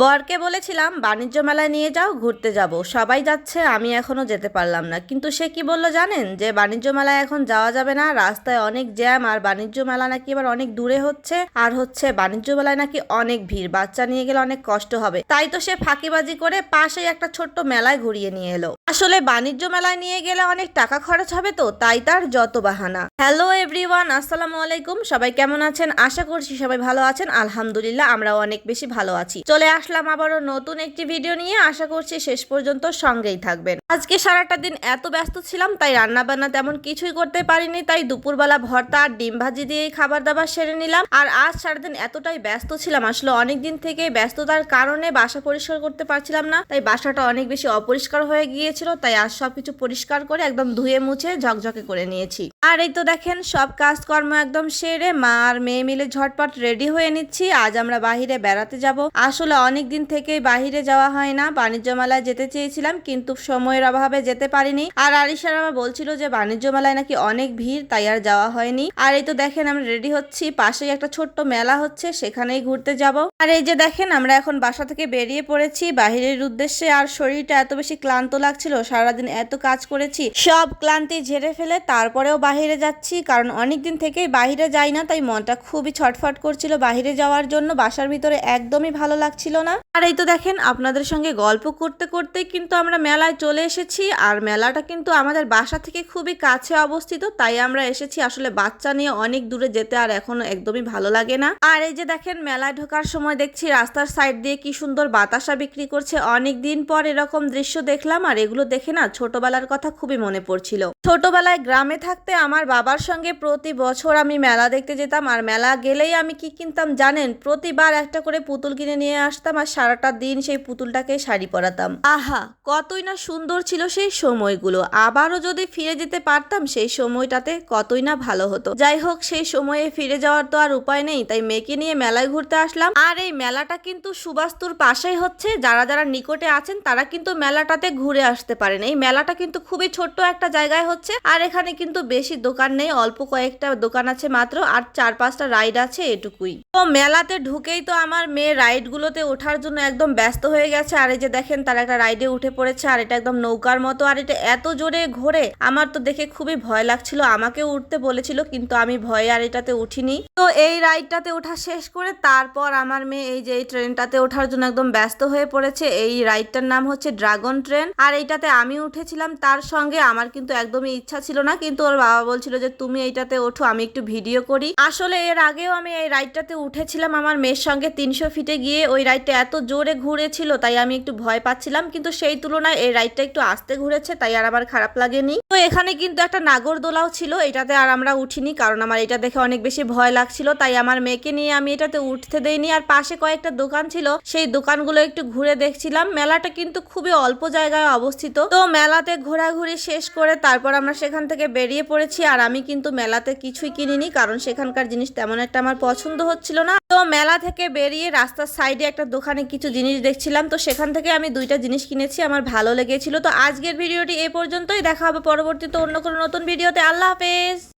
বরকে বলেছিলাম বাণিজ্য মেলায় নিয়ে যাও, ঘুরতে যাব। সবাই যাচ্ছে, আমি এখনো যেতে পারলাম না। কিন্তু সে কি বললো জানেন, যে বাণিজ্য মেলায় এখন যাওয়া যাবে না, রাস্তায় অনেক জ্যাম, আর বাণিজ্য মেলা নাকি এবার অনেক দূরে হচ্ছে, আর হচ্ছে বাণিজ্য মেলায় নাকি অনেক ভিড়, বাচ্চা নিয়ে গেলে অনেক কষ্ট হবে। তাই তো সে ফাঁকিবাজি করে পাশেই একটা ছোট্ট মেলায় ঘুরিয়ে নিয়ে এলো। আসলে বাণিজ্য মেলায় নিয়ে গেলে অনেক টাকা খরচ হবে, তো তাই তার যত বাহানা। হ্যালো এভরিওয়ান, আসসালামু আলাইকুম। সবাই কেমন আছেন? আশা করছি সবাই ভালো আছেন। আলহামদুলিল্লাহ, আমরাও অনেক বেশি ভালো আছি। চলে আসলাম আবারও নতুন একটি ভিডিও নিয়ে। আশা করছি শেষ পর্যন্ত সঙ্গেই থাকবেন। আজকে সারাটা দিন এত ব্যস্ত ছিলাম, তাই রান্না বান্না তেমন কিছুই করতে পারিনি। তাই দুপুরবেলা ভর্তা আর ডিম ভাজি দিয়েই খাবার দাবার সেরে নিলাম। আর আজ সারাদিন এতটাই ব্যস্ত ছিলাম, আসলে অনেক দিন থেকে ব্যস্ততার কারণে বাসা পরিষ্কার করতে পারছিলাম না। তাই বাসাটা অনেক বেশি অপরিষ্কার হয়ে গিয়েছিল। তাই আজ সবকিছু পরিষ্কার করে একদম ধুয়ে মুছে ঝকঝকে করে নিয়েছি। আর এই তো দেখেন, সব কাজকর্ম একদম সেরে মা আর মেয়ে মিলে ঝটপট রেডি হয়ে নিচ্ছি। আজ আমরা বাহিরে বেড়াতে যাব। আসলে অনেক দিন থেকেই বাহিরে যাওয়া হয় না। বাণিজ্য মেলায় যেতে চেয়েছিলাম, কিন্তু সময়ের অভাবে যেতে পারিনি। আর আরিশার বাবা বলছিল যে বাণিজ্য মেলায় নাকি অনেক ভিড়, তাই আর যাওয়া হয়নি। আর এই তো দেখেন, আমরা রেডি হচ্ছি, পাশেই একটা ছোট্ট মেলা হচ্ছে, সেখানেই ঘুরতে যাব। আর এই যে দেখেন, আমরা এখন বাসা থেকে বেরিয়ে পড়েছি বাহিরের উদ্দেশ্যে। আর শরীরটা এত বেশি ক্লান্ত লাগছিল, সারাদিন এত কাজ করেছি, সব ক্লান্তি ঝেড়ে ফেলে তারপরেও বাহিরে যাচ্ছি। কারণ অনেকদিন থেকেই বাহিরে যাই না, তাই মনটা খুবই ছটফট করছিল বাহিরে যাওয়ার জন্য। বাসার ভিতরে একদমই ভালো লাগছিল না। আর এই তো দেখেন, আপনাদের সঙ্গে গল্প করতে করতে কিন্তু আমরা মেলায় চলে এসেছি। আর মেলাটা কিন্তু আমাদের বাসা থেকে খুবই কাছে অবস্থিত, তাই আমরা এসেছি। আসলে বাচ্চা নিয়ে অনেক দূরে যেতে আর এখনো একদমই ভালো লাগে না। আর এই যে দেখেন, মেলায় ঢোকার সময় দেখছি রাস্তার সাইড দিয়ে কি সুন্দর বাতাসা বিক্রি করছে। অনেক দিন পর এরকম দৃশ্য দেখলাম, আর এগুলো দেখে না ছোটবেলার কথা খুবই মনে পড়ছিল। ছোটবেলায় গ্রামে থাকতে আমার বাবার সঙ্গে প্রতি বছর আমি মেলা দেখতে যেতাম। আর মেলা গেলেই আমি কি কিনতাম জানেন? প্রতিবার একটা করে পুতুল কিনে নিয়ে আসতাম, আর সারাটা দিন সেই পুতুলটাকে শাড়ি পরাতাম। আহা, কতই না সুন্দর ছিল সেই সময়গুলো। আবারও যদি ফিরে যেতে পারতাম সেই সময়টাতে, কতই না ভালো হতো। যাই হোক, সেই সময়ে ফিরে যাওয়ার তো আর উপায় নেই, তাই মেয়েকে নিয়ে মেলায় ঘুরতে আসলাম। আর এই মেলাটা কিন্তু সুবাস্তুর পাশেই হচ্ছে। যারা যারা নিকটে আছেন তারা কিন্তু মেলাটাতে ঘুরে আসতে পারেন। এই মেলাটা কিন্তু খুবই ছোট্ট একটা জায়গায় হচ্ছে। আর এখানে কিন্তু বেশি দোকান নেই, অল্প কয়েকটা দোকান আছে মাত্র, আর 4-5টা রাইড আছে, এটুকুই। তো মেলাতে ঢুকেই তো আমার মেয়ে রাইড গুলোতে ওঠার জন্য একদম ব্যস্ত হয়ে গেছে। আর এই যে দেখেন, তার একটা রাইডে উঠে পড়েছে, আর এটা একদম নৌকার মতো। আর এটা এত জোরে ঘোরে, আমার তো দেখে খুবই ভয় লাগছিল। আমাকেও উঠতে বলেছিল, কিন্তু আমি ভয়ে আর এটাতে উঠিনি। তো এই রাইডটাতে ওঠা শেষ করে তারপর আমার মেয়ে এই যে এই ট্রেনটাতে ওঠার জন্য একদম ব্যস্ত হয়ে পড়েছে। এই রাইডটার নাম হচ্ছে ড্রাগন ট্রেন। আর এইটাতে আমি উঠেছিলাম তার সঙ্গে। আমার কিন্তু একদমই ইচ্ছা ছিল না, কিন্তু ওর বাবা বলছিল যে তুমি এইটাতে ওঠো, আমি একটু ভিডিও করি। আসলে এর আগেও আমি এই রাইডটাতে উঠেছিলাম আমার মেয়ের সঙ্গে 300 ফিটে গিয়ে। ওই রাইডটা এত জোরে ঘুরেছিল, তাই আমি একটু ভয় পাচ্ছিলাম, কিন্তু সেই তুলনায় এই রাইডটা একটু আস্তে ঘুরেছে, তাই আর আমার খারাপ লাগেনি। তো এখানে কিন্তু একটা নাগরদোলাও ছিল, এটাতে আর আমরা উঠিনি, কারণ আমার এটা দেখে অনেক বেশি ভয় লাগছিল। তাই আমার মেয়েকে নিয়ে আমি এটাতে উঠতে দেইনি। আর পাশে কয়েকটা দোকান ছিল, সেই দোকানগুলো একটু ঘুরে দেখছিলাম। মেলাটা কিন্তু খুবই অল্প জায়গায় অবস্থিত। তো মেলাতে ঘোরাঘুরি শেষ করে তারপর আমরা সেখান থেকে বেরিয়ে পড়েছি। আর আমি কিন্তু মেলাতে কিছুই কিনিনি, কারণ সেখানকার জিনিস তেমন একটা আমার পছন্দ হচ্ছিল না। তো মেলা থেকে বেরিয়ে রাস্তার সাইডে একটা দোকানে কিছু জিনিস দেখছিলাম, তো সেখান থেকে আমি 2টা জিনিস কিনেছি, আমার ভালো লেগেছিল। তো আজকের ভিডিওটি এ পর্যন্তই। দেখা হবে পরবর্তীতে অন্য কোনো নতুন ভিডিওতে। আল্লাহ হাফেজ।